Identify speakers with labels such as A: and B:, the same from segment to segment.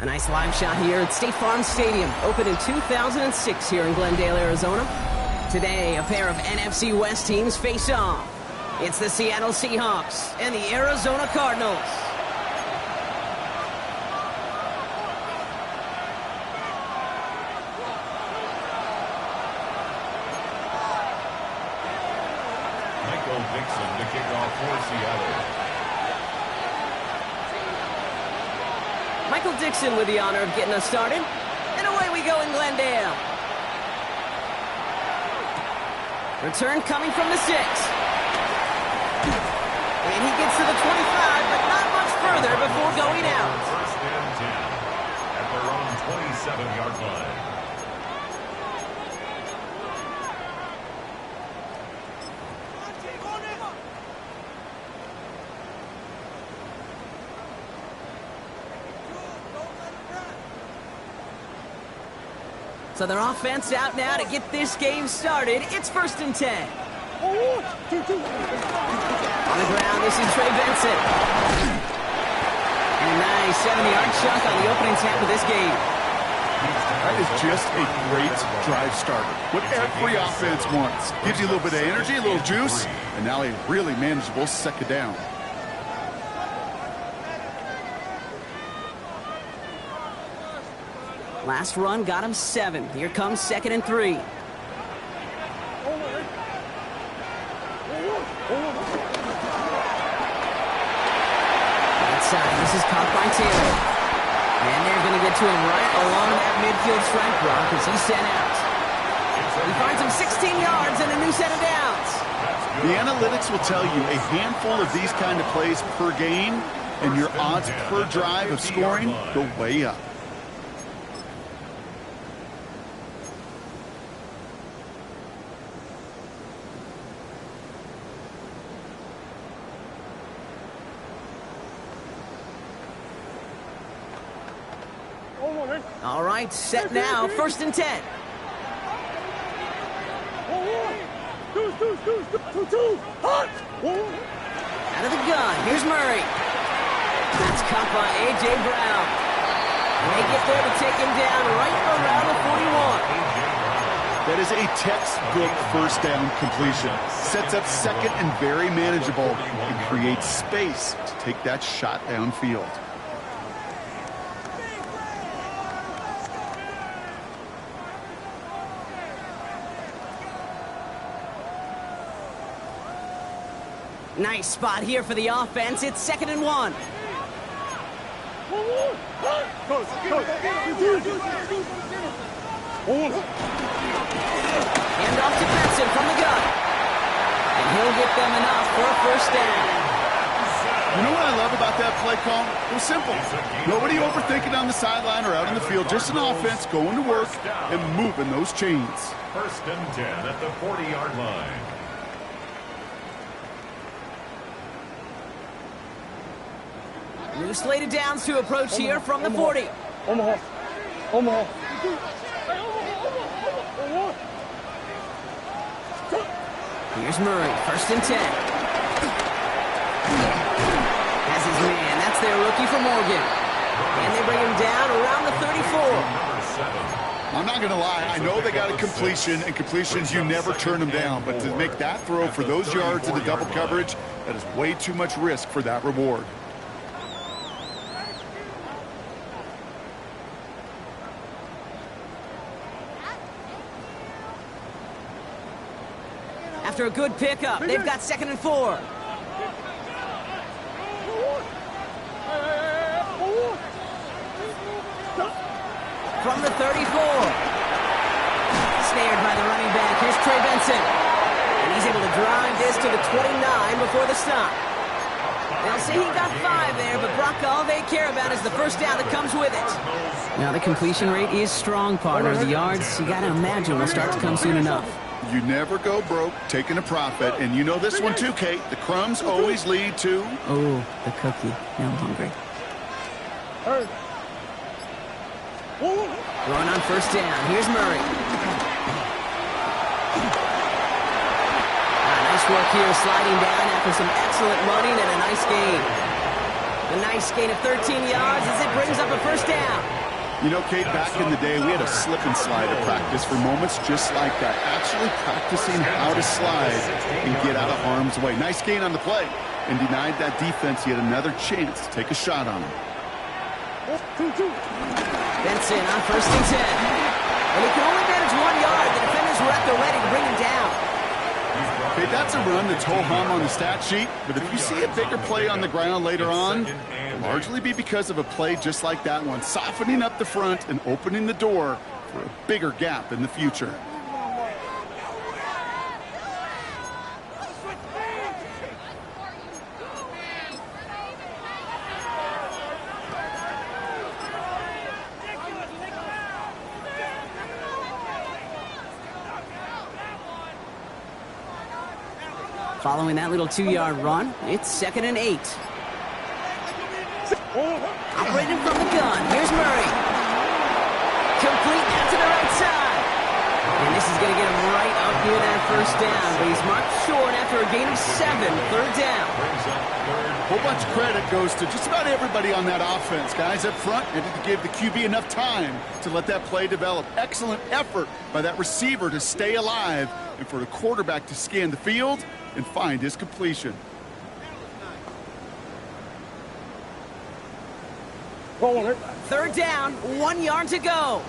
A: A nice live shot here at State Farm Stadium, opened in 2006 here in Glendale, Arizona. Today, a pair of NFC West teams face off. It's the Seattle Seahawks and the Arizona Cardinals.
B: Michael Dixon to kick off for Seattle.
A: Michael Dixon with the honor of getting us started. And away we go in Glendale. Return coming from the 6. And he gets to the 25, but not much further before going out.
B: First and 10 at their own 27-yard line.
A: So their offense out now to get this game started. It's first and 10. On the ground, this is Trey Benson. And a nice 70-yard chunk on the opening snap of this game.
C: That is just a great drive starter. What every offense wants. Gives you a little bit of energy, a little juice, and now a really manageable second down.
A: Last run got him 7. Here comes second and 3. Outside, this is caught by Taylor. And they're going to get to him right along that midfield strike block as he's sent out. He finds him 16 yards and a new set of downs.
C: The analytics will tell you a handful of these kind of plays per game, and your odds per drive of scoring go way up.
A: All right, set now, first and 10. Out of the gun, here's Murray. That's caught by A.J. Brown. They get there to take him down right around the 41.
C: That is a textbook first down completion. Sets up second and very manageable and creates space to take that shot downfield.
A: Nice spot here for the offense. It's second and 1. Hand off to Benson from the gun. And he'll get them enough for a first down.
C: You know what I love about that play call? It was simple. Nobody overthinking on the sideline or out in the field. Just an offense going to work and moving those chains.
B: First and 10 at the 40-yard line.
A: New slate of downs to approach here from the 40. Here's Murray, first and 10. Has his man, that's their rookie for Morgan. And they bring him down around the 34.
C: I'm not going to lie, I know they got a completion, and completions, you never turn them down. But to make that throw for those yards in the double coverage, that is way too much risk for that reward.
A: After a good pickup, they've got second and 4. From the 34. Snared by the running back. Here's Trey Benson. And he's able to drive this to the 29 before the stop. They'll say he got 5 there, but Brock, all they care about is the first down that comes with it. Now the completion rate is strong, partner. The yards, you got to imagine, will start to come soon enough.
C: You never go broke taking a profit, and you know this one too, Kate. The crumbs always lead to...
A: Oh, the cookie. Now I'm hungry. Run on first down. Here's Murray. Nice work here sliding down after some excellent running and a nice gain. A nice gain of 13 yards as it brings up a first down.
C: You know, Kate, back in the day, we had a slip and slide at practice for moments just like that. Actually practicing how to slide and get out of harm's way. Nice gain on the play, and denied that defense yet another chance to take a shot on him.
A: Benson on 1st and 10. And he can only manage 1 yard. The defenders were at the ready to bring him down.
C: Okay, that's a run that's ho-hum on the stat sheet, but if you see a bigger play on the ground later on, it'll largely be because of a play just like that one, softening up the front and opening the door for a bigger gap in the future.
A: Following that little 2-yard run, it's 2nd and 8. Operating from the gun, here's Murray. Complete now to the right side. And this is going to get him right up near that first down, but he's marked short after a gain of 7, 3rd down.
C: A whole bunch of credit goes to just about everybody on that offense. Guys up front needed to give the QB enough time to let that play develop. Excellent effort by that receiver to stay alive and for the quarterback to scan the field and find his completion.
A: Third down, 1 yard to go.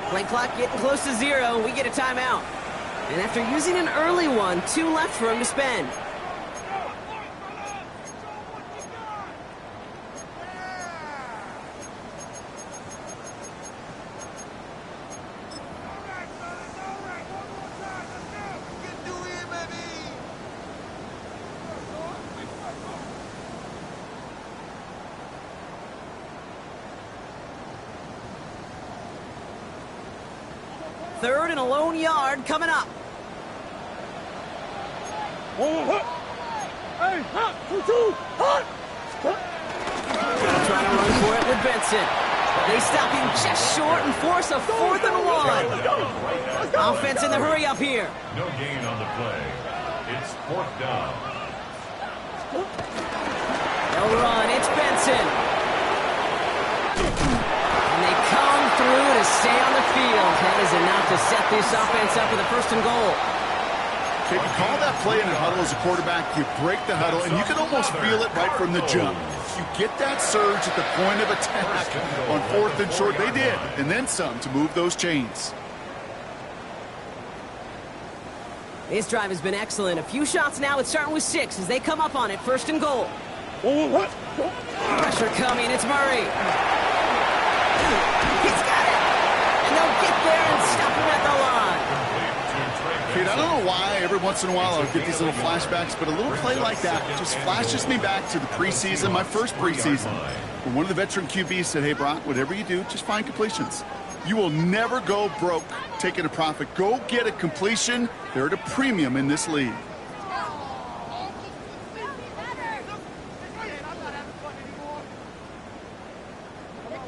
A: Play clock getting close to 0. We get a timeout. And after using an early one, 2 left for him to spend. Third and a lone yard coming up. Trying to run for it with Benson. They stop him just short and force a 4th and 1. Offense in the hurry up here.
B: No gain on the play. It's 4th down.
A: They'll run. It's Benson. And they come through to stay on the field. That is enough to set this offense up with a 1st and goal.
C: If you call that play in a huddle as a quarterback, you break the huddle, and you can almost feel it right from the jump. You get that surge at the point of attack on 4th and short. They did, and then some to move those chains.
A: This drive has been excellent. A few shots now. It's starting with 6 as they come up on it. 1st and goal. Pressure coming. It's Murray. He's got it. And they'll get there and stop him at the line.
C: Kid, I don't know why every once in a while I'll get these little flashbacks, but a little play like that just flashes me back to the preseason, my first preseason, when one of the veteran QBs said, hey, Brock, whatever you do, just find completions. You will never go broke taking a profit. Go get a completion. They're at a premium in this league.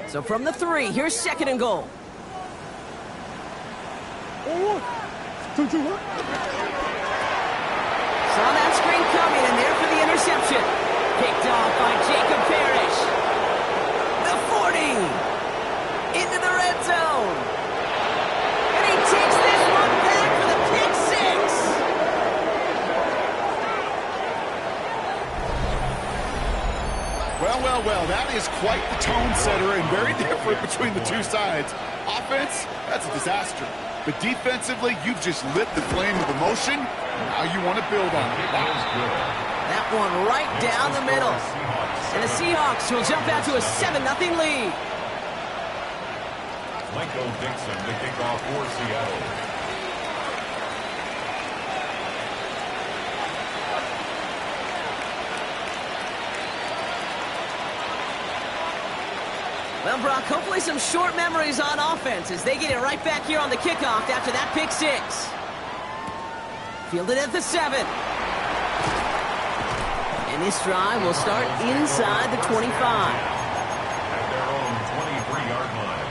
A: So from the 3, here's 2nd and goal. Saw that screen coming, and there for the interception. Picked off by Jacob Parrish. The 40. Into the red zone. And he takes this one back for the pick 6.
C: Well, that is quite the tone setter and very different between the two sides. Offense, that's a disaster. But defensively, you've just lit the flame of emotion. Now you want to build on it.
A: That one right down the middle. And the Seahawks will jump out to a 7-0 lead.
B: Michael Dixon to kick off for Seattle.
A: Well, Brock, hopefully some short memories on offense as they get it right back here on the kickoff after that pick 6. Fielded at the 7. And this drive will start inside the 25.
B: At their own 23-yard line.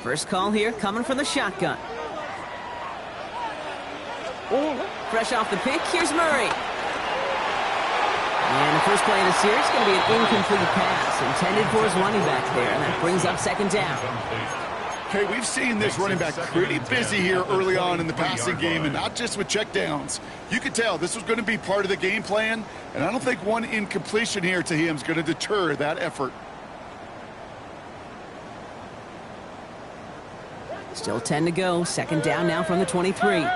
A: First call here coming from the shotgun. Fresh off the pick, here's Murray. And the first play of the series is going to be an incomplete pass intended for his running back there. And that brings up second down.
C: Okay, we've seen this running back pretty busy here early on in the passing game, and not just with checkdowns. You could tell this was going to be part of the game plan, and I don't think one incompletion here to him is going to deter that effort.
A: Still 10 to go. Second down now from the 23.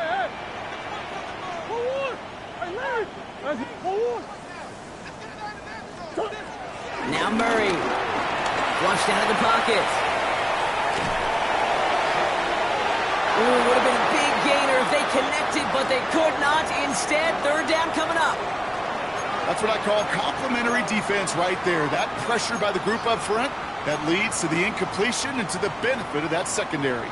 A: Now Murray. Flushed out of the pocket. Ooh, would have been a big gainer if they connected, but they could not. Instead, third down coming up.
C: That's what I call complimentary defense right there. That pressure by the group up front, that leads to the incompletion and to the benefit of that secondary.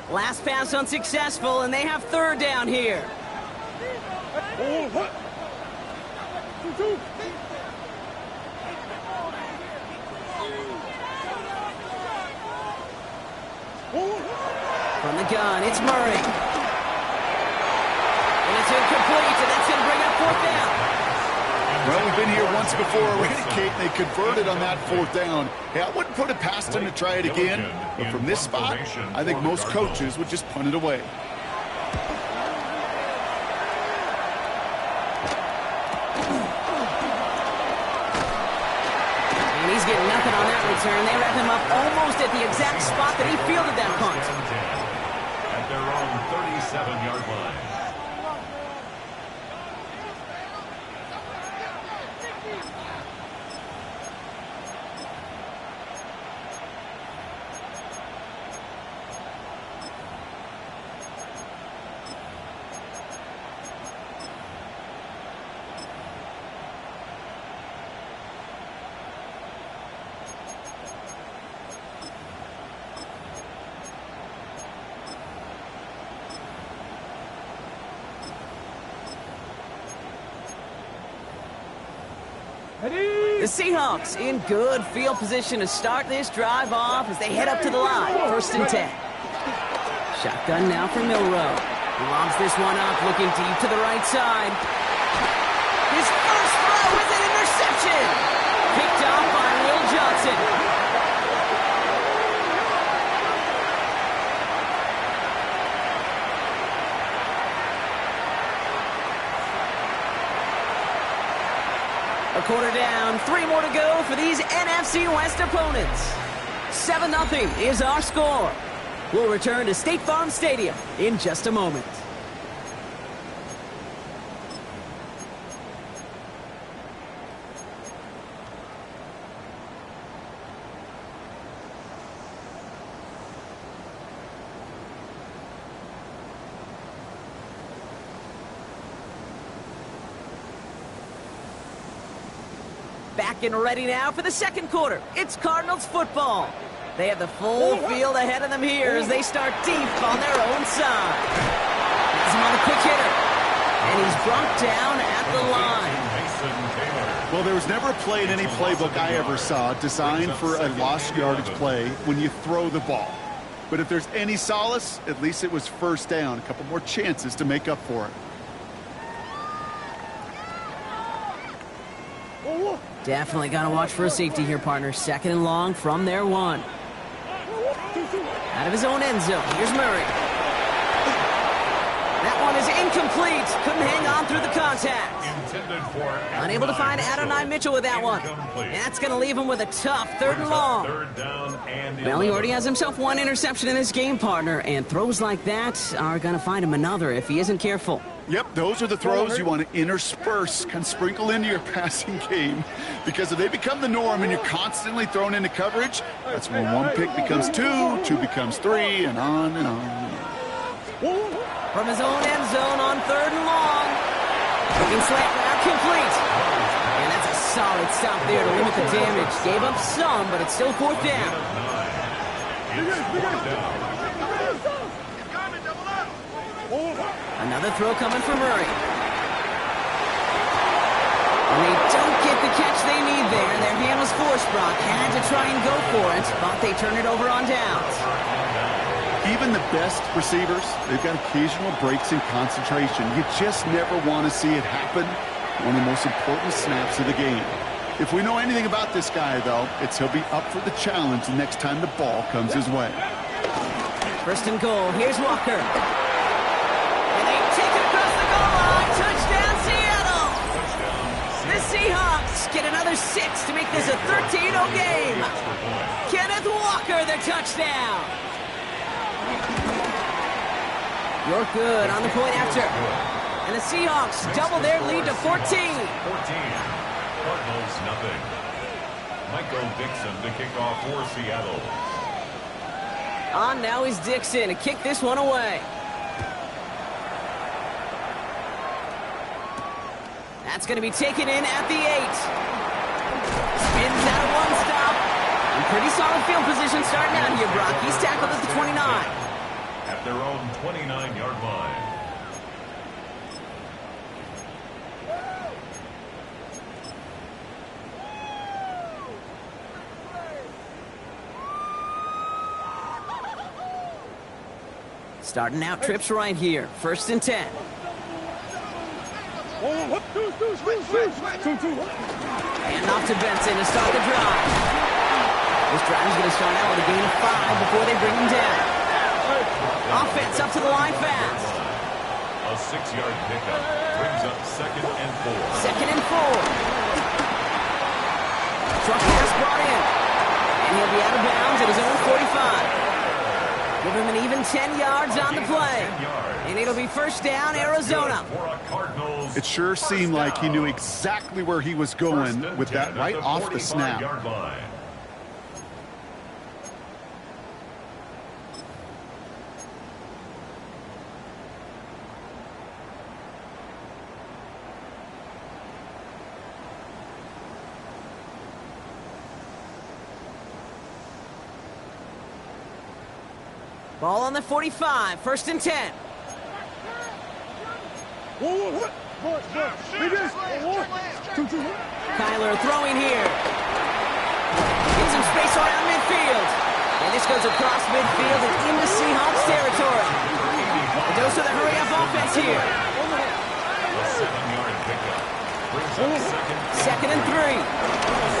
A: Last pass unsuccessful, and they have third down here. From the gun, it's Murray. And it's incomplete, and that's going to bring up fourth down.
C: Well, we've been here once before already, Kate, and they converted on that fourth down. Hey, I wouldn't put it past them to try it again, but from this spot, I think most coaches would just punt it away.
A: And he's getting nothing on that return. They wrap him up almost at the exact spot that he fielded that punt.
B: At their own 37-yard line.
A: The Seahawks in good field position to start this drive off as they head up to the line. First and 10. Shotgun now for Milrow. He lobs this one up, looking deep to the right side. His first throw is an interception. Picked off by Will Johnson. A quarter down, 3 more to go for these NFC West opponents. 7-0 is our score. We'll return to State Farm Stadium in just a moment. Back and ready now for the second quarter. It's Cardinals football. They have the full field ahead of them here as they start deep on their own side. Has him on a quick hitter. And he's brought down at the line.
C: Well, there was never a play in any playbook I ever saw designed for a lost yardage play when you throw the ball. But if there's any solace, at least it was first down. A couple more chances to make up for it.
A: Definitely got to watch for a safety here, partner. Second and long from their 1. Out of his own end zone. Here's Murray. That that one is incomplete. Couldn't hang on through the contact. Unable to find Adonai Mitchell with that one. That's going to leave him with a tough 3rd and long. Well, he already has himself one interception in his game, partner, and throws like that are going to find him another if he isn't careful.
C: Yep, those are the throws you want to intersperse, kind of sprinkle into your passing game. Because if they become the norm and you're constantly thrown into coverage, that's when one pick becomes two, two becomes three, and on and on.
A: From his own end zone on 3rd and long. Looking slant route complete. And that's a solid stop there to limit the damage. Gave up some, but it's still 4th down. Another throw coming from Murray. And they don't get the catch they need there. Their hand was forced, Brock. Had to try and go for it, but they turn it over on downs.
C: Even the best receivers, they've got occasional breaks in concentration. You just never want to see it happen. One of the most important snaps of the game. If we know anything about this guy, though, it's he'll be up for the challenge the next time the ball comes his way.
A: 1st and goal. Here's Walker. And they take it across the goal line. Touchdown, Seattle. The Seahawks get another 6 to make this a 13-0 game. Kenneth Walker, the touchdown. You're good on the point after. And the Seahawks double their lead to 14.
B: Cardinals, nothing. Michael Dixon to kick off for Seattle.
A: On now is Dixon to kick this one away. That's going to be taken in at the 8. Spins out of one stop. And pretty solid field position starting out here, Brock. He's tackled at the 29.
B: At their own 29-yard line.
A: Starting out trips right here. 1st and 10. And off to Benson to start the drive. This drive is going to start out with a gain of 5 before they bring him down. Offense up to the line fast.
B: A 6-yard pickup brings up 2nd and 4.
A: 2nd and 4. Truck pass brought in. And he'll be out of bounds at his own 45. Give him an even 10 yards on the play. And it'll be 1st down, Arizona.
C: It sure seemed like he knew exactly where he was going with that right off the snap.
A: Ball on the 45, 1st and 10. Kyler throwing here. Gives him space around midfield. And this goes across midfield and into Seahawks territory. A dose of the hurry-up offense here.
B: A 7-yard pickup brings up
A: 2nd and 3.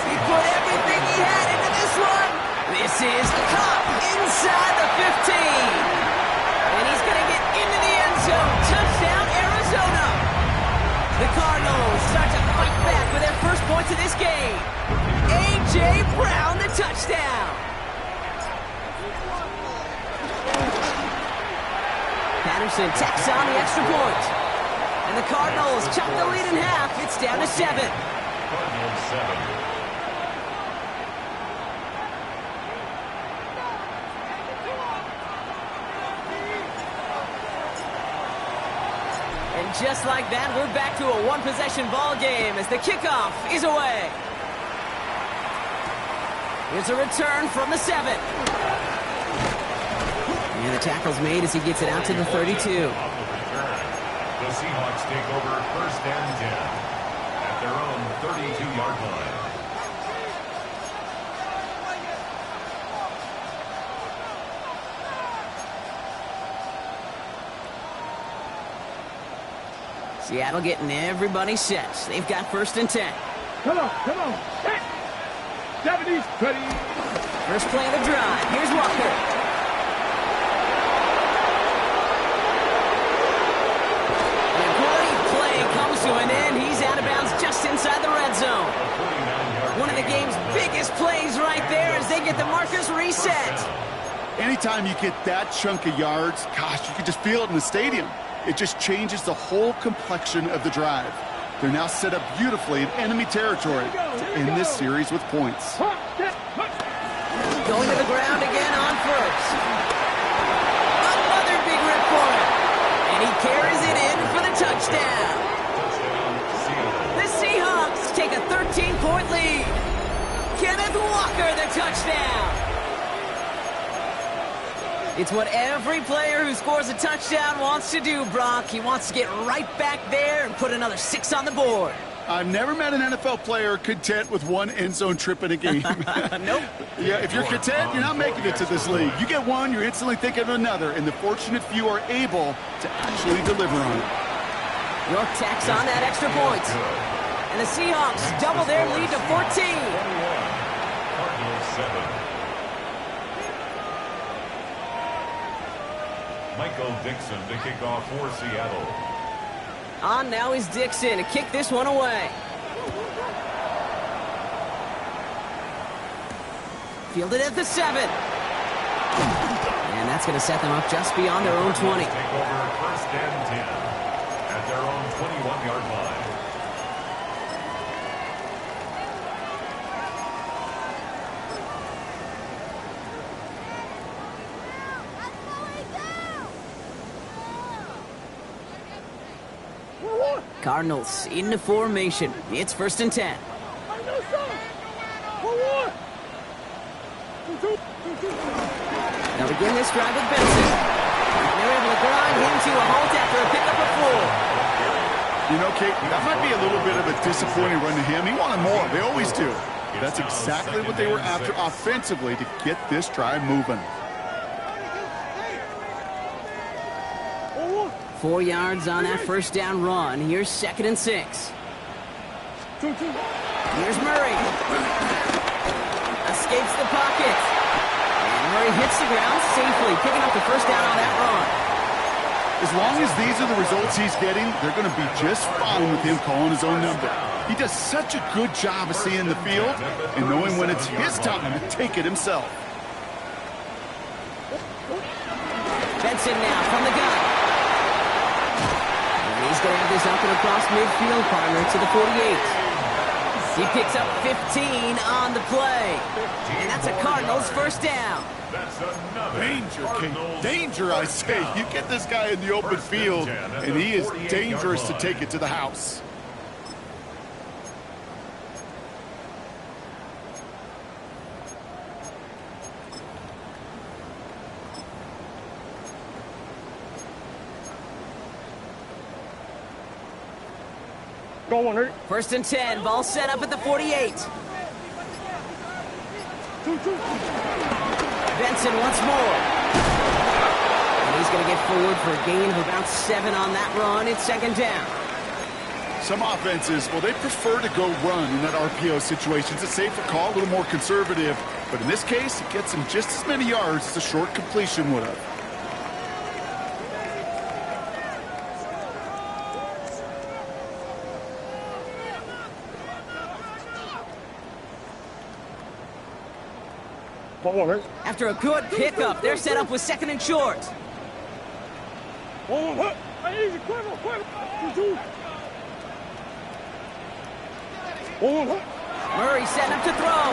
A: He put everything he had into this one. This is caught inside the 15. And he's going to get into the end zone. Touchdown, Arizona. The Cardinals start to fight back with their first points of this game. A.J. Brown, the touchdown. Patterson tacks on the extra point. And the Cardinals chop the lead in half. It's down to 7.
B: Cardinals 7.
A: And just like that, we're back to a one-possession ball game as the kickoff is away. Here's a return from the 7. And the tackle's made as he gets it out to the 32.
B: The Seahawks take over 1st and 10 at their own 32-yard line.
A: Seattle getting everybody set. They've got 1st and 10.
D: Come on. Set. 70s, ready.
A: First play of the drive. Here's Walker. the red zone. One of the game's biggest plays right there as they get the markers reset.
C: Anytime you get that chunk of yards, gosh, you can just feel it in the stadium. It just changes the whole complexion of the drive. They're now set up beautifully in enemy territory to end this series with points.
A: Going to the ground again on first. Another big rip for him. And he carries it in for the touchdown. The Seahawks take a 13-point lead. Kenneth Walker, the touchdown. It's what every player who scores a touchdown wants to do, Brock. He wants to get right back there and put another 6 on the board.
C: I've never met an NFL player content with one end zone trip in a game.
A: Nope.
C: Yeah, if you're content, you're not making it to this league. You get one, you're instantly thinking of another, and the fortunate few are able to actually deliver on it.
A: York tacks on that extra point. And the Seahawks double their lead to 14.
B: Cardinals 7. Michael Dixon to kick off for Seattle.
A: On now is Dixon to kick this one away. Fielded at the 7. And that's going to set them up just beyond their own 20.
B: Take over first and 10 at their own 21-yard line.
A: Cardinals into formation. It's first and 10. They'll begin this drive with Benson. And they're able to grind him to a halt after a pickup of 4.
C: You know, Kate, that might be a little bit of a disappointing run to him. He wanted more. They always do. That's exactly what they were after offensively to get this drive moving.
A: 4 yards on that first down run. Here's second and 6. Here's Murray. Escapes the pocket. And Murray hits the ground safely, picking up the first down on that run.
C: As long as these are the results he's getting, they're going to be just fine with him calling his own number. He does such a good job of seeing the field and knowing when it's his time to take it himself.
A: Benson now from the gun. He's going to have this up and across midfield, partner, to the 48. He picks up 15 on the play. And that's a Cardinals first down.
B: That's another
C: Danger, King. Danger, I say. You get this guy in the open field, and he is dangerous to take it to the house.
D: Going,
A: First and 10, ball set up at the 48. Benson once more. And he's going to get forward for a gain of about 7 on that run. It's second down.
C: Some offenses, well, they prefer to go run in that RPO situation. It's a safer call, a little more conservative. But in this case, it gets him just as many yards as a short completion would have.
A: After a good pickup, they're set up with second and short.
D: Murray
A: setting up to throw.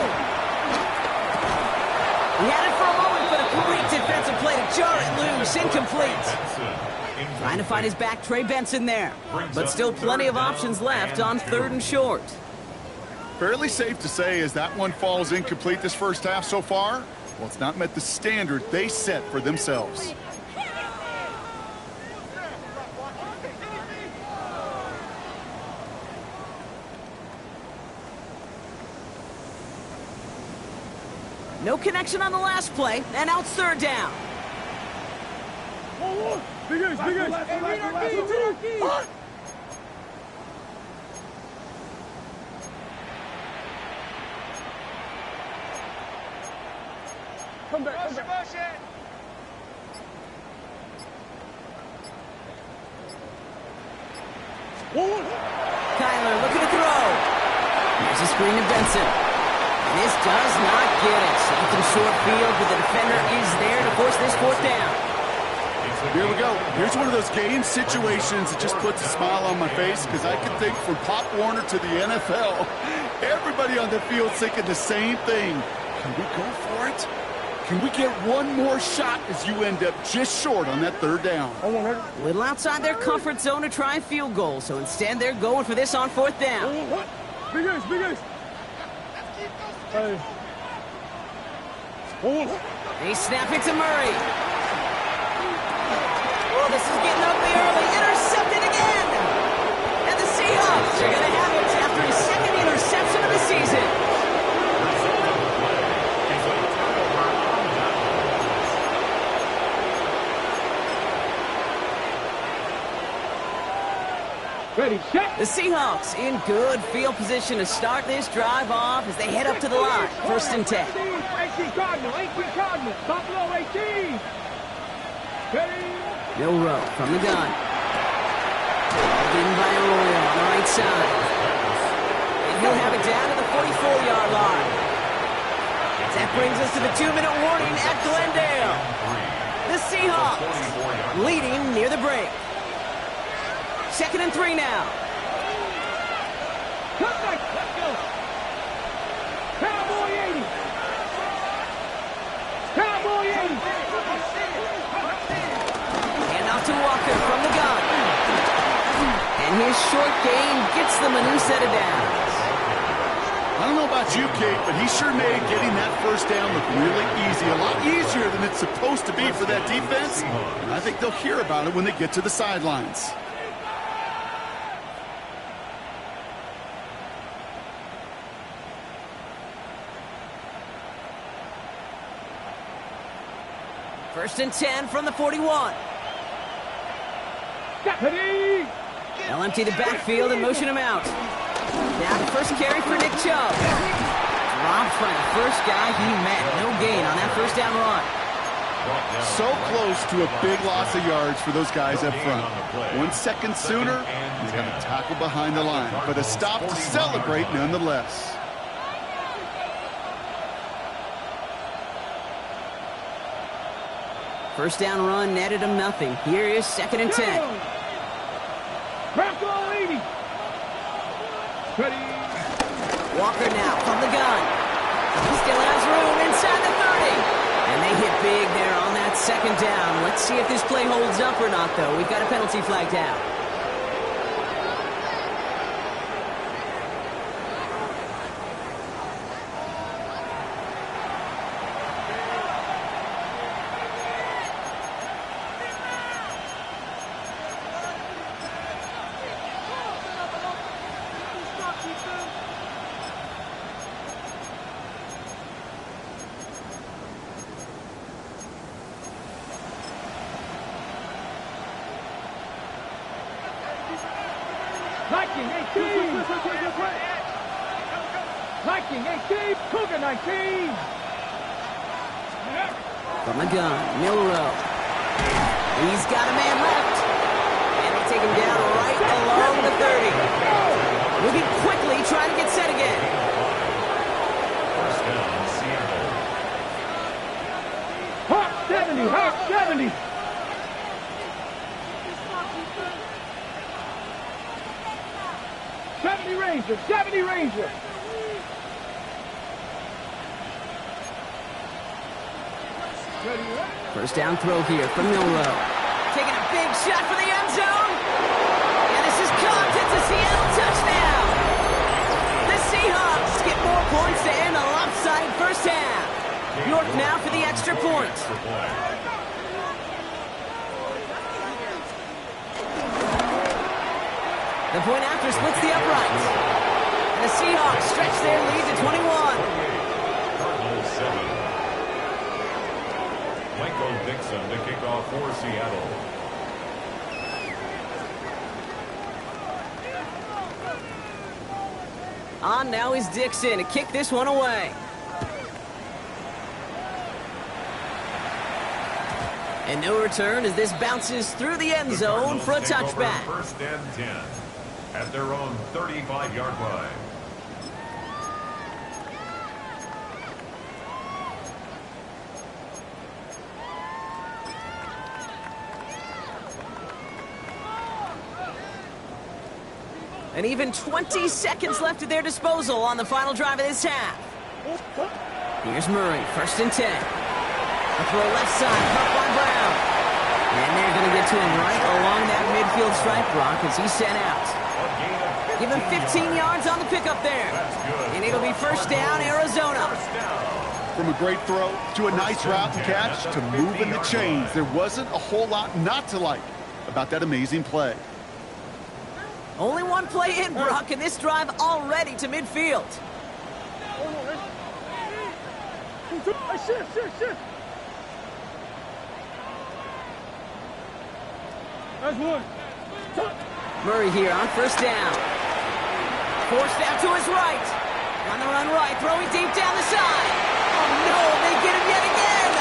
A: He had it for a moment, but a great defensive play to jar it loose. Incomplete. Trying to find his back, Trey Benson there. But still plenty of options left on third and short.
C: Fairly safe to say as that one falls incomplete this first half so far, well, it's not met the standard they set for themselves.
A: No connection on the last play, and out third down.
D: Big Ace. Come back.
A: Kyler looking to throw. a screen to Benson. And this does not get it. Safe in short field, but the defender is there to force this fourth down.
C: Here we go. Here's one of those game situations that just puts a smile on my face because I can think from Pop Warner to the NFL, everybody on the field thinking the same thing. Can we go for it? Can we get one more shot as you end up just short on that third down?
A: A little outside their comfort zone to try a field goal, so instead they're going for this on fourth down.
D: Big ace, big ace. Hey.
A: They snap it to Murray. Oh, this is getting ugly early. Intercepted again. And the Seahawks are going to have it after his second interception of the season.
D: Ready, set.
A: The Seahawks in good field position to start this drive off as they head up to the line. 1st and 10.
D: 18 Cardinals, 18 Cardinals. Buffalo 18. Ready.
A: Milrow from the gun. Balled in by Arroyo on the right side. And he'll have it down to the 44-yard line. That brings us to the 2-minute warning at Glendale. The Seahawks leading near the break. 2nd and 3 now.
D: Come back, let's go. Cowboy 80. Cowboy 80.
A: And off to Walker from the gun. And his short gain gets them a new set of downs.
C: I don't know about you, Kate, but he sure made getting that first down look really easy. A lot easier than it's supposed to be for that defense. And I think they'll hear about it when they get to the sidelines.
A: First and 10 from the 41.
D: Deputy.
A: They'll empty the backfield and motion him out. Now the first carry for Nick Chubb. Dropped by the first guy he met. No gain on that first down run.
C: So close to a big loss of yards for those guys up front. 1 second sooner, they got a tackle behind the line. But a stop to celebrate nonetheless.
A: First down run netted him nothing. Here is 2nd and 10.
D: Bronco 80. Ready.
A: Walker now from the gun. He still has room inside the 30. And they hit big there on that 2nd down. Let's see if this play holds up or not, though. We've got a penalty flag down.
D: Viking 18. Viking 18. Cougar 19.
A: From the gun, Milrow. He's got a man left. And they take him down right along the 30. Moving quickly, trying to get set again.
B: First down, Seattle.
D: Hawk 70. Hawk 70. Ranger, 70 Ranger.
A: First down throw here from Milrow. Taking a big shot for the end zone. And this is caught. It's a Seattle touchdown. The Seahawks get more points to end a lopsided first half. York now for the extra point. The point after splits the uprights. And the Seahawks stretch their lead to 21.
B: Cardinals 7. Michael Dixon to kick off for Seattle.
A: On now is Dixon to kick this one away. And no return as this bounces through the end zone for a touchback.
B: First and 10 at their own 35-yard line.
A: And even 20 seconds left at their disposal on the final drive of this half. Here's Murray, 1st and 10. A throw left side, caught by Brown. And they're going to get to him right along that midfield stripe, Brock, as he's sent out. Give him 15 yards on the pickup there. And it'll be 1st down, Arizona.
C: From a great throw to a nice route and catch to moving the chains. There wasn't a whole lot not to like about that amazing play.
A: Only one play in, Brock, and this drive already to midfield.
D: That's one.
A: Murray here on 1st down. Forced out to his right. On the run right, throwing deep down the side. Oh no, they get him yet again.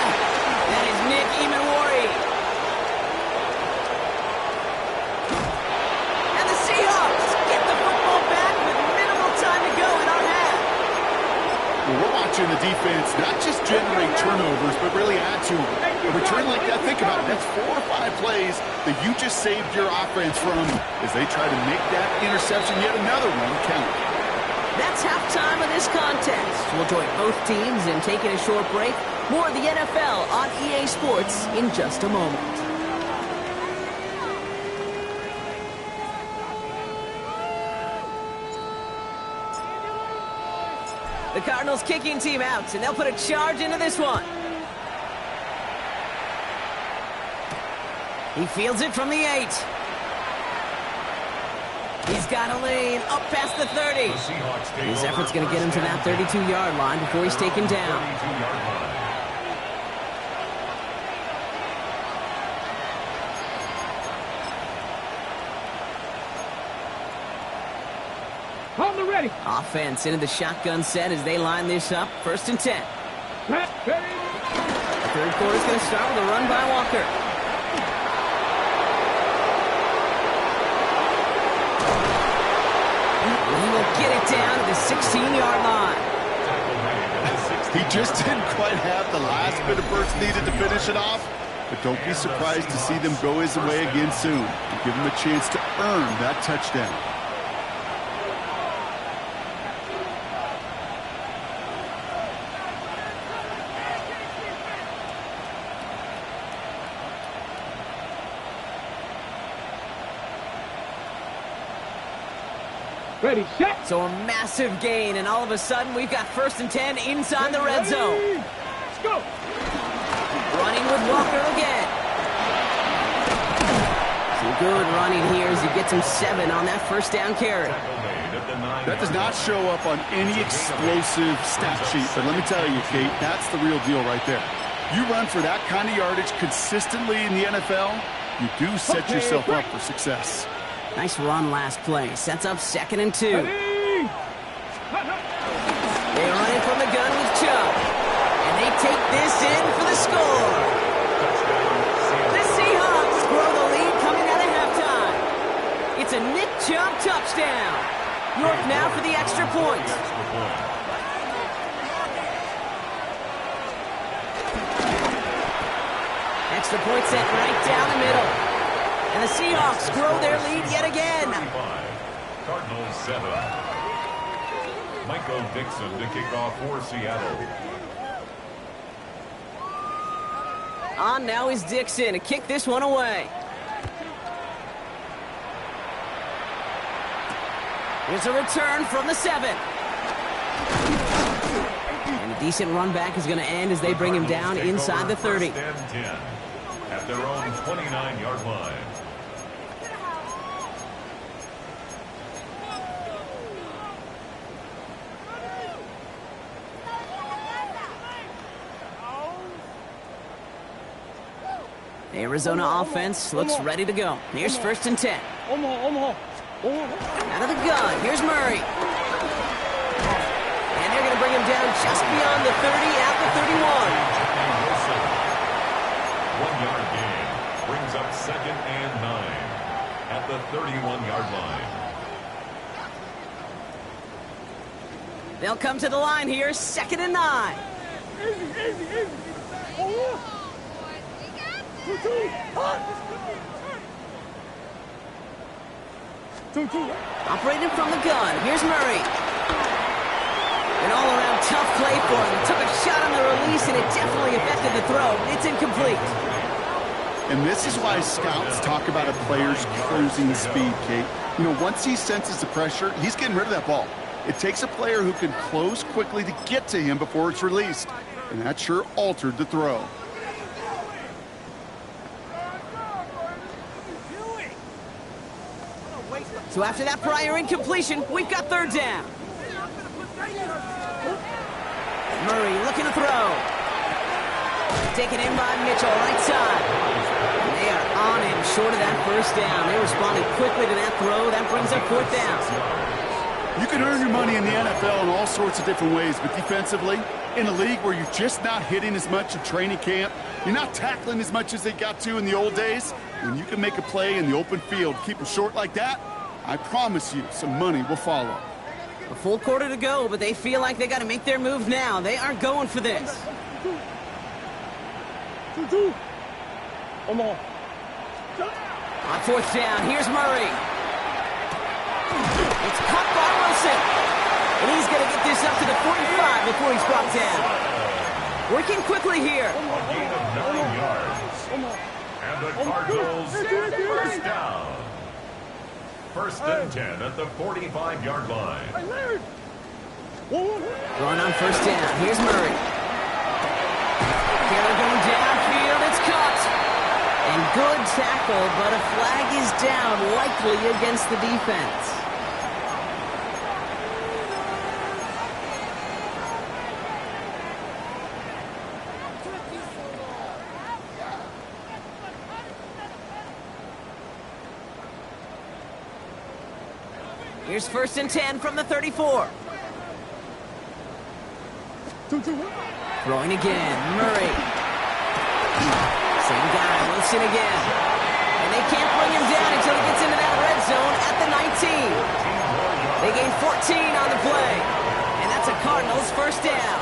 A: That is Nick Emanwari. And the Seahawks get the football back with minimal time to go in our half.
C: Well, we're watching the defense not just generate turnovers, but really add to them. A return like that, think about it, that's 4 or 5 plays that you just saved your offense from as they try to make that interception, yet another one, count.
A: That's halftime of this contest. We'll join both teams in taking a short break. More of the NFL on EA Sports in just a moment. The Cardinals kicking team out, and they'll put a charge into this one. He fields it from the 8. He's got a lane up past the 30. His effort's going to get him to that 32-yard line before he's taken down.
D: On the ready.
A: Offense into the shotgun set as they line this up. 1st and 10.
D: Ready.
A: The 3rd quarter's going to start with a run by Walker. He will get it down to the 16-yard line.
C: He just didn't quite have the last bit of burst needed to finish it off, but don't be surprised to see them go his way again soon and give him a chance to earn that touchdown.
D: Ready, set.
A: So a massive gain, and all of a sudden we've got 1st and 10 inside the red zone.
D: Let's go.
A: Running with Walker again. Some good running here as he gets him 7 on that 1st down carry.
C: That does not show up on any explosive stat sheet, but let me tell you, Kate, that's the real deal right there. You run for that kind of yardage consistently in the NFL, you do set yourself up for success.
A: Nice run last play. Sets up 2nd and 2. They run it from the gun with Chubb. And they take this in for the score. The Seahawks grow the lead coming out of halftime. It's a Nick Chubb touchdown. York now for the extra point. Extra point set right down the middle. And the Seahawks grow their lead yet again.
B: Cardinals 7. Michael Dixon to kick off for Seattle.
A: On now is Dixon to kick this one away. Here's a return from the 7. And a decent run back is going to end as they bring him down inside the 30.
B: 1st and 10 at their own 29-yard line.
A: The Arizona offense looks ready to go. Here's 1st and 10. Out of the gun, here's Murray. And they're going to bring him down just beyond the 30 at the
B: 31. 1-yard gain brings up 2nd and 9 at the 31-yard line.
A: They'll come to the line here, 2nd and 9.
D: Easy.
A: Operating from the gun. Here's Murray. An all-around tough play for him. He took a shot on the release, and it definitely affected the throw. It's incomplete.
C: And this is why scouts talk about a player's cruising speed, Kate. You know, once he senses the pressure, he's getting rid of that ball. It takes a player who can close quickly to get to him before it's released. And that sure altered the throw.
A: So after that prior incompletion, we've got third down. Murray looking to throw. Taken in by Mitchell, right side. They are on him short of that first down. They responded quickly to that throw. That brings up fourth down.
C: You can earn your money in the NFL in all sorts of different ways, but defensively, in a league where you're just not hitting as much at training camp, you're not tackling as much as they got to in the old days, when you can make a play in the open field, keep them short like that, I promise you some money will follow.
A: A full quarter to go, but they feel like they got to make their move now. They aren't going for this.
D: Come on.
A: On fourth down, here's Murray. It's caught by Wilson. And he's going to get this up to the 45 before he's brought down. Working quickly here.
B: A gain of 9 yards. And the Cardinals first down. First and 10 at the 45-yard line.
A: Going on first down. Here's Murray. Taylor going downfield. It's caught. And good tackle, but a flag is down, likely against the defense. Here's first and 10 from the 34. Throwing again, Murray. Same guy, Wilson again. And they can't bring him down until he gets into that red zone at the 19. They gain 14 on the play. And that's a Cardinals first down.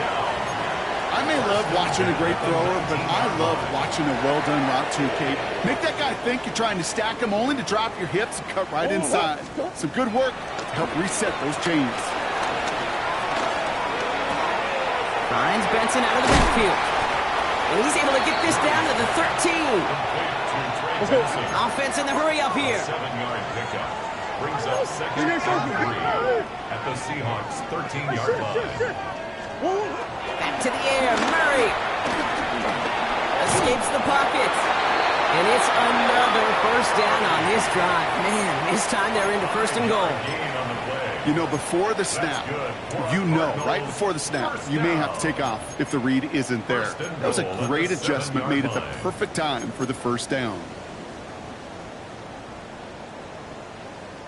C: I may love watching a great thrower, but I love watching a well-done route too, Kate. Make that guy think you're trying to stack him only to drop your hips and cut right inside. Some good work to help reset those chains.
A: Finds Benson out of the backfield. And he's able to get this down to the 13. Offense in the hurry up here.
B: 7-yard pickup. Brings up second and 3 at the Seahawks 13-yard line.
A: Back to the air, Murray. Escapes the pocket. And it's another first down on this drive. Man, this time they're into first and goal.
C: You know, before the snap, right before the snap, you may have to take off if the read isn't there. That was a great adjustment made at the perfect time for the first down.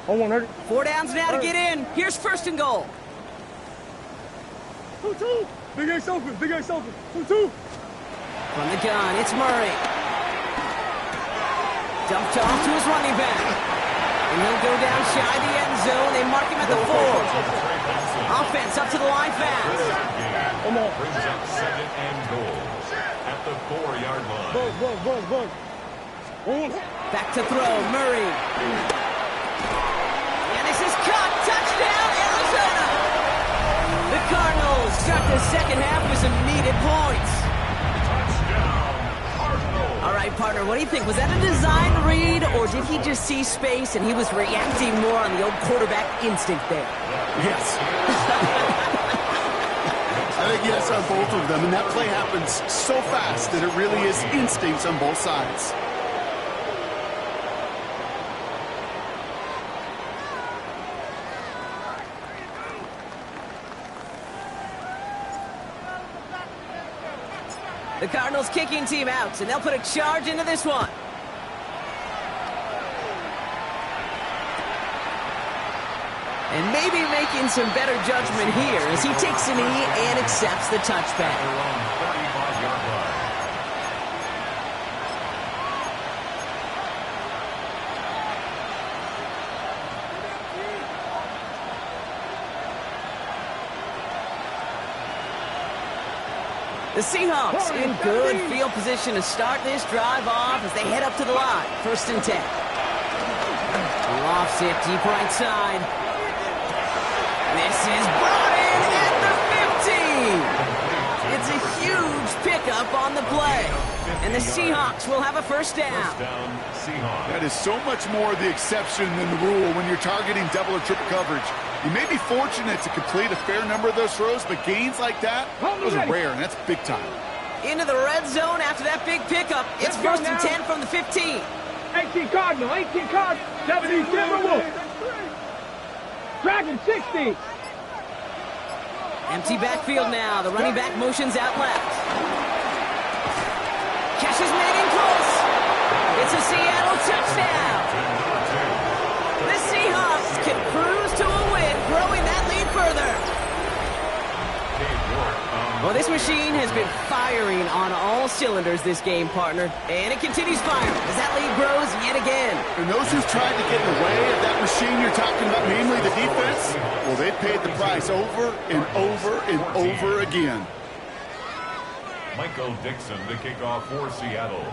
A: 4 downs now to get in. Here's first and goal.
D: Big Ace open. From
A: From the gun, it's Murray. Dumped off to his running back. And he'll go down shy of the end zone. They mark him at the 4. Offense up to the line fast.
B: Brings up second and goal at the 4-yard line.
A: Back to throw, Murray. And this is caught. Touchdown, Arizona. The Cardinals start the second half with some needed points. All right, partner, what do you think? Was that a design read, or did he just see space and he was reacting more on the old quarterback instinct there?
C: Yes. I think yes on both of them, and that play happens so fast that it really is instincts on both sides.
A: The Cardinals kicking team out, and they'll put a charge into this one. And maybe making some better judgment here as he takes a knee and accepts the touchback. The Seahawks in good field position to start this drive off as they head up to the line. First and 10. Offs it deep right side. This is brought in at the 50. It's a huge pickup on the play. And the Seahawks will have a first down.
C: That is so much more the exception than the rule when you're targeting double or triple coverage. You may be fortunate to complete a fair number of those throws, but gains like that, those are rare, and that's big time.
A: Into the red zone after that big pickup. It's first and 10 from the 15.
D: 18 Cardinal, 18 Cardinal, 70 Timberwolves. Dragon 60.
A: Empty backfield now. The running back motions out left. Catches Manning close. It's a Seattle touchdown. The Seahawks can cruise to a win, growing that lead further. Well, this machine has been firing on all cylinders this game, partner. And it continues firing as that lead grows yet again.
C: And those who've tried to get in the way of that machine you're talking about, namely the defense, well, they paid the price over and over and over again.
B: Michael Dixon to kick off for Seattle.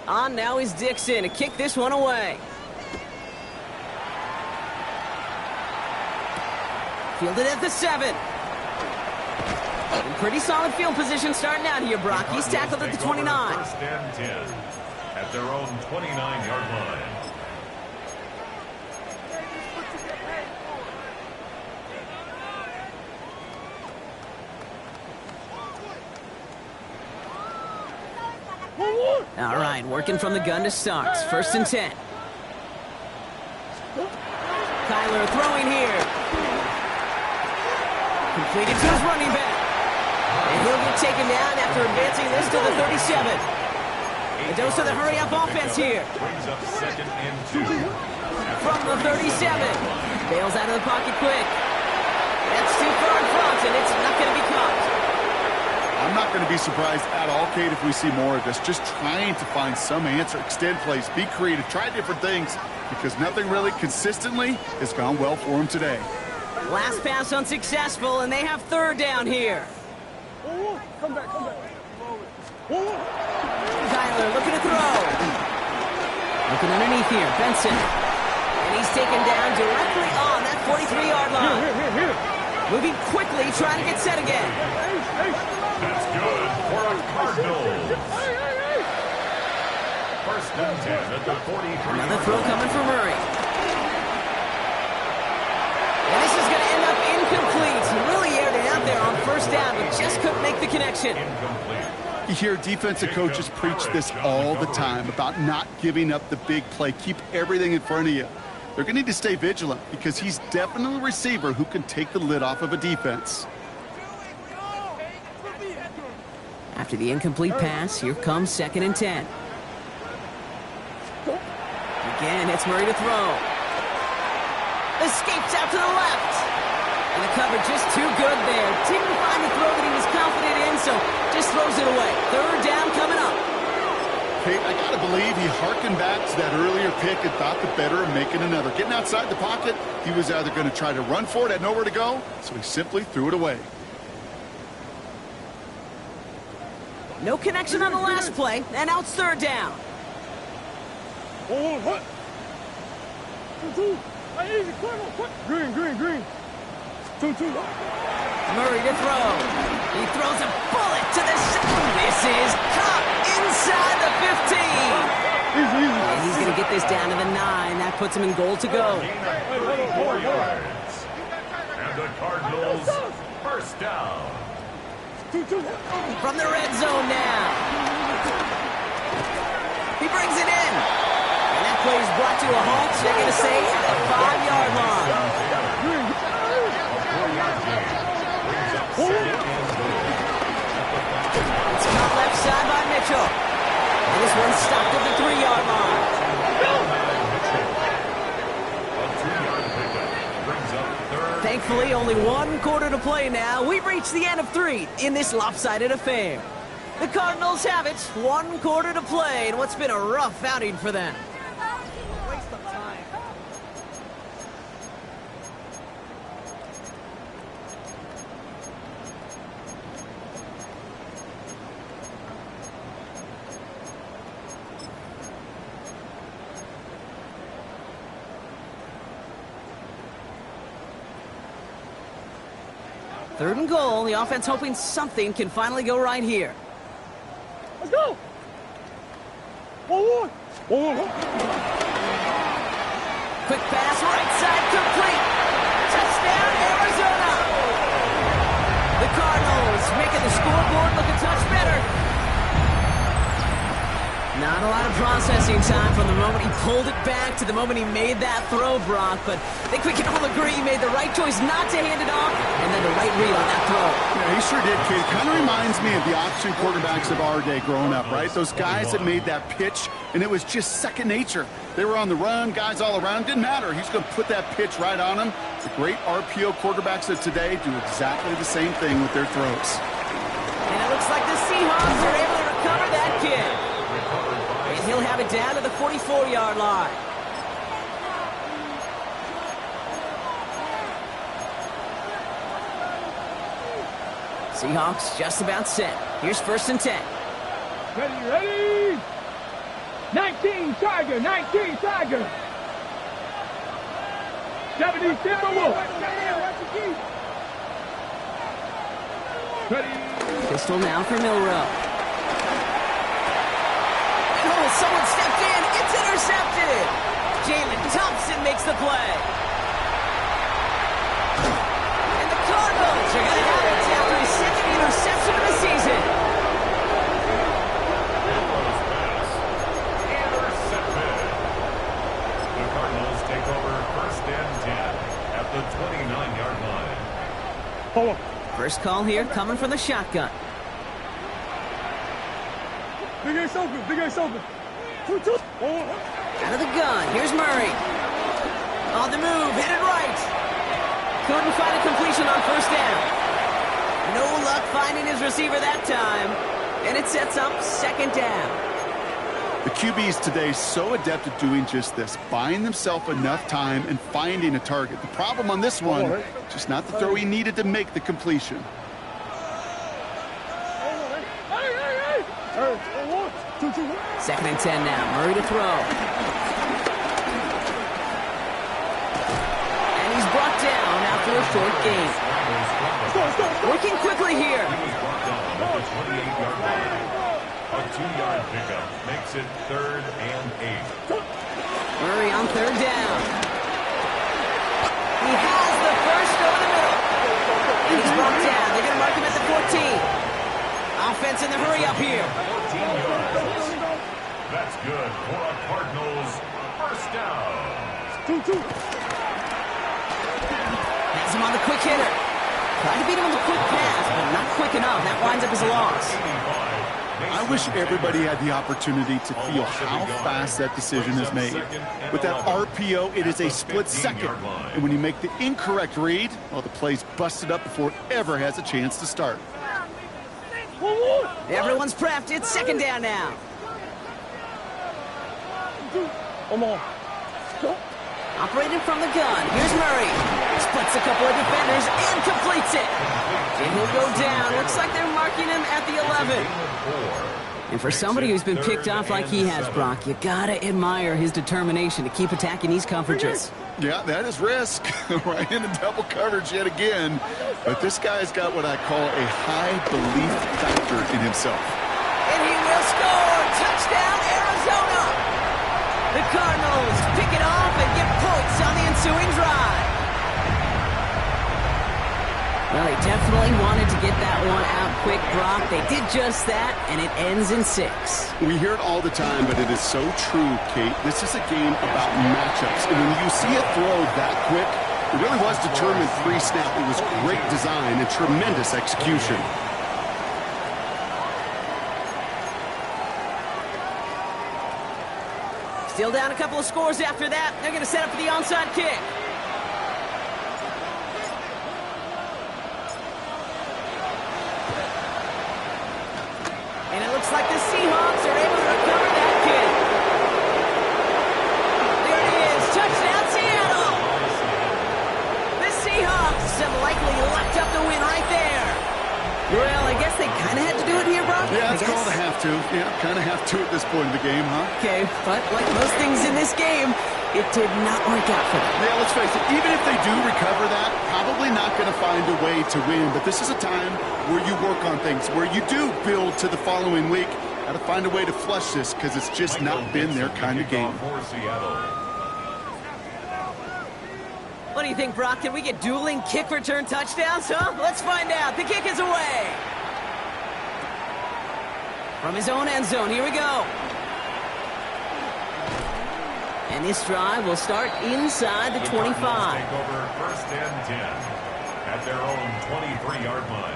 A: On now is Dixon to kick this one away. Fielded at the 7. In pretty solid field position starting out here, Brock. He's tackled at the 29.
B: First and 10 at their own 29-yard line.
A: All right, working from the gun to start. First and 10. Kyler throwing here. Completed to his running back. And he'll get taken down after advancing this to the 37. A dose of the hurry-up offense here.
B: Brings up second and 2.
A: From the 37. Bails out of the pocket quick. That's too far in front, and it's not going to be caught.
C: I'm not going to be surprised at all, Kate, if we see more of this. Just trying to find some answer, extend plays, be creative, try different things, because nothing really consistently has gone well for him today.
A: Last pass unsuccessful, and they have third down here.
D: Come back, come back.
A: Kyler looking to throw. Looking underneath here, Benson. And he's taken down directly on that 43-yard line.
D: Here.
A: Moving quickly, trying to get set again.
B: That's good for a Cardinals. First and 10 at the 43.
A: Another throw coming from Murray. And this is going to end up incomplete. He really aired it out there on first down, but just couldn't make the connection.
B: Incomplete.
C: You hear defensive coaches preach this all the time about not giving up the big play. Keep everything in front of you. They're going to need to stay vigilant because he's definitely a receiver who can take the lid off of a defense.
A: After the incomplete pass, here comes second and 10. Again, it's Murray to throw. Escapes out to the left. And the coverage just too good there. Didn't find the throw that he was confident in, so just throws it away. Third down coming up.
C: Kate, I got to believe he hearkened back to that earlier pick and thought the better of making another. Getting outside the pocket, he was either going to try to run for it, had nowhere to go, so he simply threw it away.
A: No connection on the last play, and now it's third down.
D: What? 2-2. Easy, quick. Green. 2-2.
A: Murray to throw. He throws a bullet to the center. This is caught inside the 15.
D: Easy.
A: And he's going to get this down to the 9. That puts him in goal to go.
B: Gain of 34 yards. And the Cardinals first down.
D: 2-2.
A: From the red zone now. He brings it in. And that play is brought to a halt. They're going to say at the 5-yard line. It's caught left side by Mitchell. And this one's stopped at the 3-yard line. Thankfully, only 1 quarter to play now. We've reached the end of 3 in this lopsided affair. The Cardinals have it. 1 quarter to play in what's been a rough outing for them. 3rd and goal. The offense hoping something can finally go right here.
D: Let's go. 1-1. 1-1.
A: Quick pass, right side, complete. Touchdown, Arizona. The Cardinals making the scoreboard look a touch better. Not a lot of processing time from the moment he pulled it back to the moment he made that throw, Brock. But I think we can all agree he made the right choice not to hand it off and then the right read on that throw.
C: Yeah, he sure did, kid. Kind of reminds me of the option quarterbacks of our day growing up, right? Those guys that made that pitch, and it was just second nature. They were on the run, guys all around. Didn't matter. He's going to put that pitch right on them. The great RPO quarterbacks of today do exactly the same thing with their throws.
A: And it looks like the Seahawks are able to recover that kick. And he'll have it down to the 44-yard line. Seahawks just about set. Here's 1st and 10.
D: Ready. 19 Tiger. 19 Tiger. 70 Timberwolf. Ready.
A: Pistol now for Milrow. Someone stepped in. It's intercepted. Jalen Thompson makes the play. And the Cardinals are going to have it after his 2nd interception of the season.
B: Intercepted. The Cardinals take over 1st and 10 at the 29-yard line.
D: Hold on.
A: First call here coming from the shotgun.
D: Big Ace open. Big Ace open. 2-2.
A: Out of the gun. Here's Murray. On the move. Hit it right. Couldn't find a completion on 1st down. No luck finding his receiver that time. And it sets up 2nd down.
C: The QBs today so adept at doing just this, buying themselves enough time and finding a target. The problem on this one, just not the throw he needed to make the completion.
D: Hey.
A: 2-2. 2nd and 10 now. Murray to throw. And he's brought down after a short gain. Working quickly here.
B: A 2-yard pickup makes it 3rd and 8.
A: Murray on 3rd down. He has the first over the middle. And he's brought down. They're going to mark him at the 14. Offense in the hurry up here.
B: 14 yards. That's good for a Cardinals 1st down.
D: 2-2.
A: Has him on the quick hitter. Tried to beat him on the quick pass, but not quick enough. That winds up as a loss.
C: I wish everybody had the opportunity to feel how fast that decision is made. With that RPO, it is a split second. And when you make the incorrect read, well, the play's busted up before it ever has a chance to start.
A: Everyone's prepped. It's 2nd down now.
D: Come on.
A: Operating from the gun. Here's Murray. Splits a couple of defenders and completes it. And he'll go down. Looks like they're marking him at the 11. And for somebody who's been picked off like he has, Brock, you gotta admire his determination to keep attacking these coverages.
C: Yeah, that is risk. Right into double coverage yet again. But this guy's got what I call a high belief factor in himself.
A: And he will score. Touchdown, Arizona. The Cardinals pick it off and get points on the ensuing drive. Well, they definitely wanted to get that one out quick, Brock. They did just that, and it ends in 6.
C: We hear it all the time, but it is so true, Kate. This is a game about matchups. And when you see a throw that quick, it really was determined pre-snap. It was great design and tremendous execution.
A: Still down a couple of scores after that. They're going to set up for the onside kick. And it looks like the Seahawks are able to recover that kick. There it is. Touchdown, Seattle. The Seahawks have likely locked up the win right there. Well, I guess they kind of had to do it here, Brock.
C: Yeah, it's called a have to. Yeah, kind of have to at this point in the game, huh?
A: Okay, but like most things in this game, It did not work out for them.
C: Yeah, let's face it, even if they do recover that, probably not going to find a way to win. But this is a time where you work on things, where you do build to the following week. Got to find a way to flush this because it's just not been their kind of game.
A: What do you think, Brock? Can we get dueling kick return touchdowns, huh? Let's find out. The kick is away. From his own end zone, here we go. And this drive will start inside the 25.
B: Take over 1st and 10 at their own 23-yard line.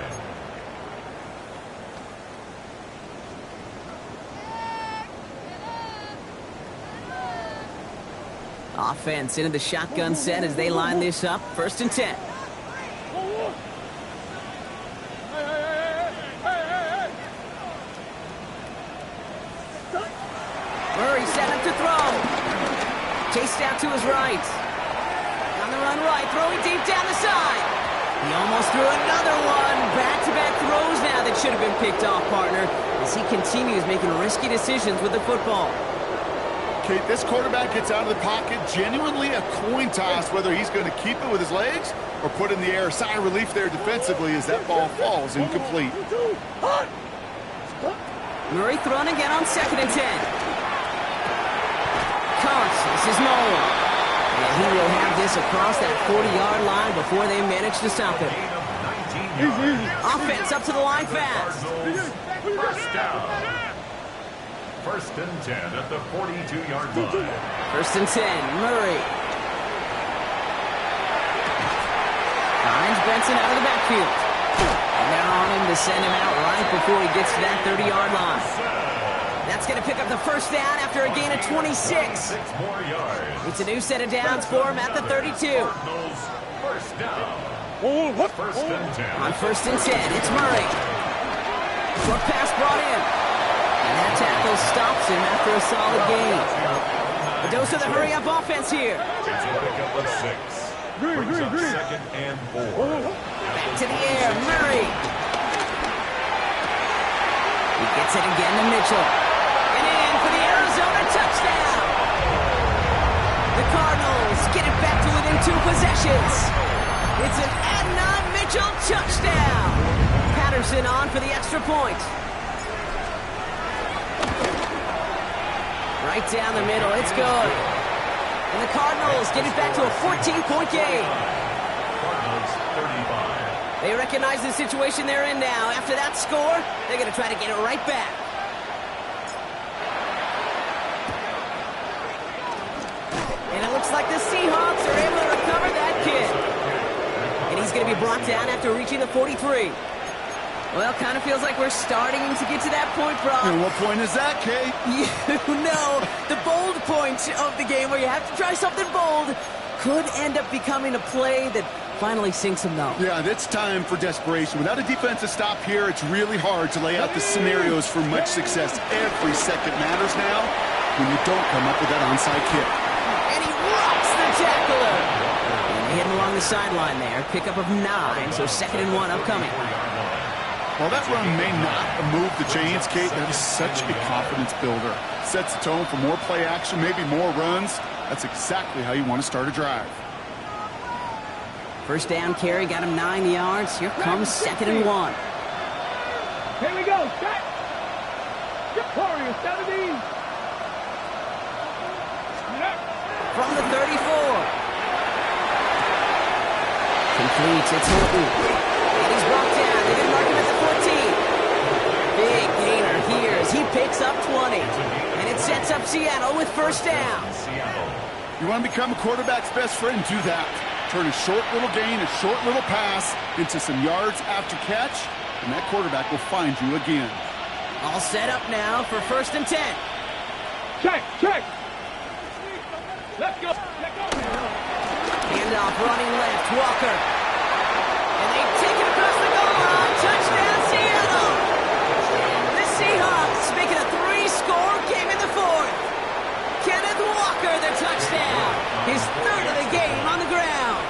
A: Offense into the shotgun set as they line this up. 1st and 10. Murray set up to throw. Chased out to his right. On the run right, throwing deep down the side. He almost threw another one. Back-to-back throws now that should have been picked off, partner, as he continues making risky decisions with the football.
C: Kate, this quarterback gets out of the pocket, genuinely a coin toss whether he's going to keep it with his legs or put in the air. Sigh of relief there defensively as that ball falls incomplete.
A: Murray thrown again on 2nd and 10. Counts. This is Nolan. And he will have this across that 40-yard line before they manage to stop it. Offense up to the line fast.
B: First down. 1st and 10 at the 42-yard line.
A: 1st and 10, Murray. Finds Benson out of the backfield. And they're on him to send him out right before he gets to that 30-yard line. That's going to pick up the 1st down after a gain of 26.
B: 6 more yards.
A: It's a new set of downs for him at the 32.
B: Cardinals, 1st down. 1st and 10.
A: On 1st and 10, it's Murray. Short pass brought in. And that tackle stops him after a solid gain. A dose of the hurry-up offense here.
B: It's a pickup of 6. Brings up 2nd and 4.
A: Back to the air, Murray. He gets it again to Mitchell. And in for the Arizona touchdown. The Cardinals get it back to within 2 possessions. It's an Adnan Mitchell touchdown. Patterson on for the extra point. Right down the middle, it's good. And the Cardinals get it back to a 14-point game.
B: Cardinals 35.
A: They recognize the situation they're in now. After that score, they're going to try to get it right back. And it looks like the Seahawks are able to recover that kick. And he's going to be brought down after reaching the 43. Well, kind of feels like we're starting to get to that point, Brock.
C: And what point is that, Kate?
A: You know, the bold point of the game where you have to try something bold could end up becoming a play that finally sinks them, though.
C: Yeah, it's time for desperation. Without a defensive stop here, it's really hard to lay out the scenarios for much success. Every second matters now when you don't come up with that onside kick.
A: And he rocks the tackler. And hidden along the sideline there. Pickup of 9, so 2nd and 1 upcoming.
C: While that run may not move the chains, Kate, that is such a confidence builder. Sets the tone for more play action, maybe more runs. That's exactly how you want to start a drive.
A: 1st down carry, got him 9 yards. Here comes 2nd and 1.
D: Here we go. Set. Warriors 17.
A: From the 34. Completes, it's Horton. And he's brought down. They're going to mark him at the 14. Big gainer here as he picks up 20. And it sets up Seattle with 1st down.
C: You want to become a quarterback's best friend? Do that. Turn a short little gain, a short little pass into some yards after catch, and that quarterback will find you again.
A: All set up now for 1st and 10.
D: Check. Let's go.
A: Handoff running left, Walker. And they take it across the goal line. Touchdown, Seattle. The Seahawks making a 3-score game in the 4th. Kenneth Walker, the touchdown. His 3rd of the game on the ground.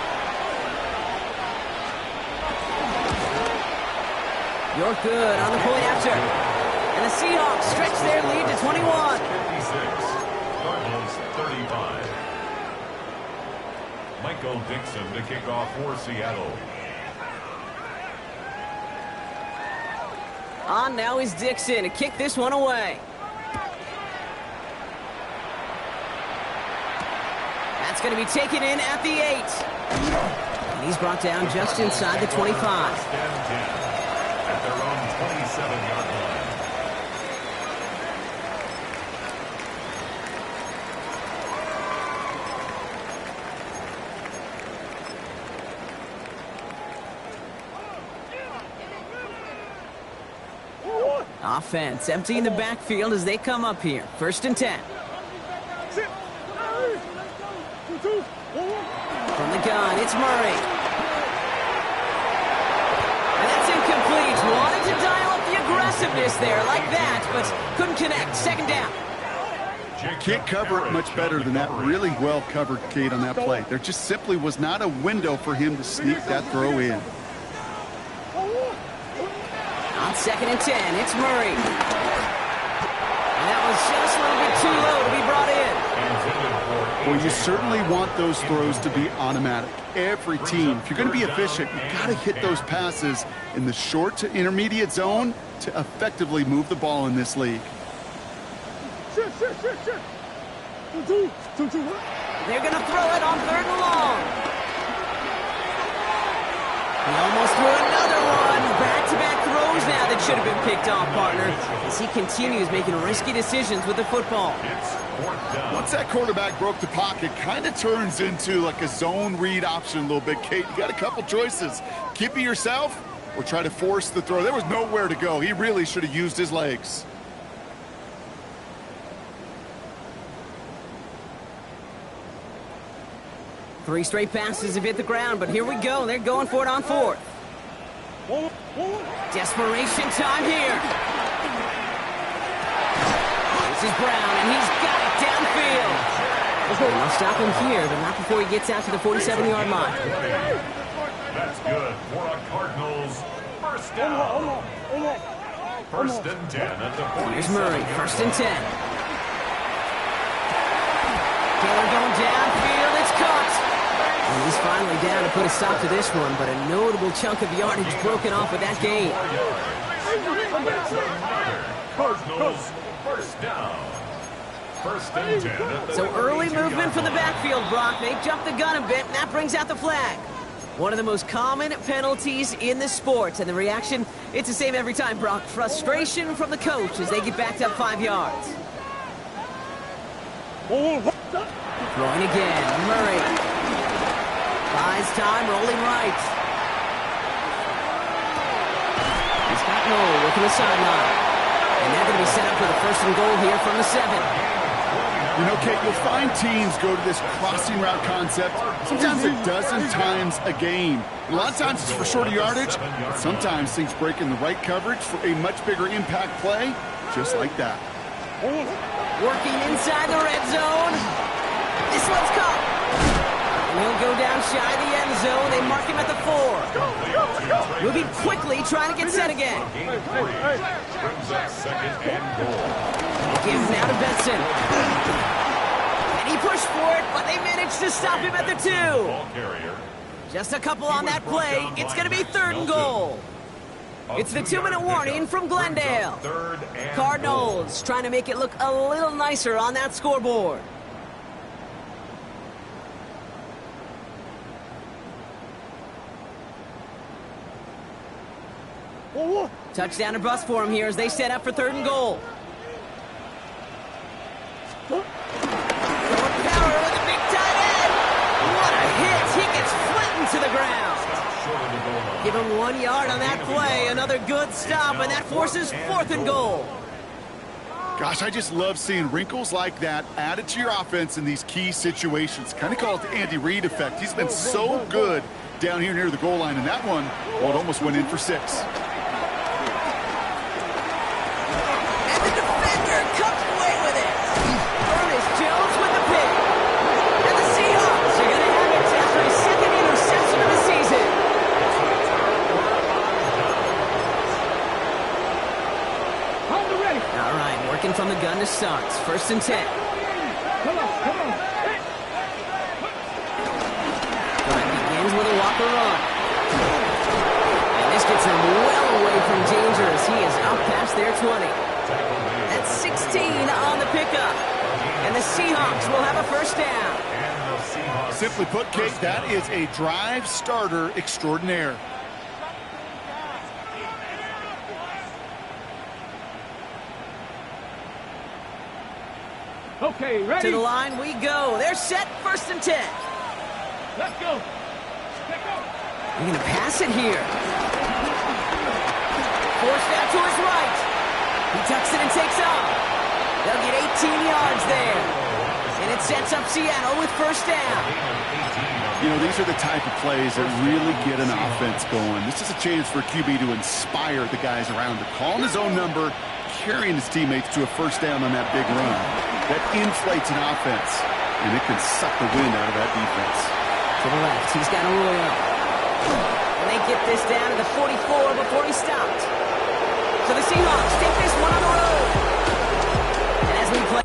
A: You're good on the point after. And the Seahawks stretch their lead to 21.
B: 56. Cardinals 35. Michael Dixon to kick off for Seattle.
A: On now is Dixon to kick this one away. That's going to be taken in at the 8. And he's brought down just inside the 25.
B: First and 10 at their own 27-yard line.
A: Offense emptying the backfield as they come up here. First and 10. From the gun, it's Murray. And that's incomplete. Wanted to dial up the aggressiveness there like that, but couldn't connect. Second down.
C: Can't cover it much better than that. Really well covered, Kate, on that play. There just simply was not a window for him to sneak that throw in.
A: On second and 10, it's Murray. And that was just a little bit too low to be brought in.
C: Well, you certainly want those throws to be automatic. Every team, if you're going to be efficient, you've got to hit those passes in the short to intermediate zone to effectively move the ball in this league.
A: They're going to throw it on third and long. He almost threw another one. Back-to-back throws now that should have been picked off, partner, as he continues making risky decisions with the football.
C: Once that quarterback broke the pocket, kind of turns into like a zone read option a little bit, Kate. You got a couple choices. Keep it yourself or try to force the throw. There was nowhere to go. He really should have used his legs.
A: Three straight passes have hit the ground, but here we go. They're going for it on fourth. Desperation time here. This is Brown, and he's got it downfield. They'll stop him here, but not before he gets out to the 47-yard line.
B: That's good for a Cardinals first down. First and 10 at the 47.
A: Here's Murray, first and 10. Taylor going downfield, it's caught. And he's finally down to put a stop to this one, but a notable chunk of yardage broken off with that gain.
B: Cardinals first down. First and 10 at the
A: So early
B: 42-yard
A: movement from the
B: line.
A: backfield, Brock. They jumped the gun a bit, and that brings out the flag. One of the most common penalties in the sport, and the reaction, it's the same every time, Brock. Frustration from the coach as they get backed up 5 yards. Throwing again, Murray. Buys time, rolling right. He's got Noel working the sideline. And they're going to be set up for the first and goal here from the 7.
C: You know, Kate, you'll find teams go to this crossing route concept sometimes a dozen times a game. A lot of times it's for shorter yardage, but sometimes things break in the right coverage for a much bigger impact play, just like that.
A: Working inside the red zone. This one's caught. And he'll go down shy of the end zone. They mark him at the 4. Moving quickly, trying to get set again.
B: Brings up second and goal.
A: Gives now to Benson. And he pushed for it, but they managed to stop him at the 2.
B: Ball carrier.
A: Just a couple on that play. It's going to be third and goal. It's the 2-minute warning from Glendale.
B: Third and
A: Cardinals trying to make it look a little nicer on that scoreboard. Touchdown and bust for him here as they set up for third and goal. Throwing power with a big tight end. What a hit. He gets flattened to the ground. Give him 1 yard on that play. Another good stop, and that forces fourth and goal.
C: Gosh, I just love seeing wrinkles like that added to your offense in these key situations. Kind of call it the Andy Reid effect. He's been so good down here near the goal line, and that one, well, it almost went in for 6.
A: And the defender comes away with it. Ernest Jones with the pick. And the Seahawks are going to have it after a second interception of the season. All right, working from the gun to start. First and 10.
D: Come on.
A: stop the run. And this gets him well away from danger as he is up past their 20. That's 16 on the pickup. And the Seahawks will have a first down.
C: Simply put, Kate, that is a drive starter extraordinaire.
D: Okay, ready?
A: To the line we go. They're set, 1st and 10.
D: Let's go.
A: They're going to pass it here. Forced out to his right. He tucks it and takes off. They'll get 18 yards there. And it sets up Seattle with first down.
C: You know, these are the type of plays that really get an offense going. This is a chance for QB to inspire the guys around him. Calling his own number, carrying his teammates to a first down on that big run. That inflates an offense, and it can suck the wind out of that defense.
A: To the left, he's got Arroyo. And they get this down to the 44 before he stopped. So the Seahawks take this one on the road. And as we play...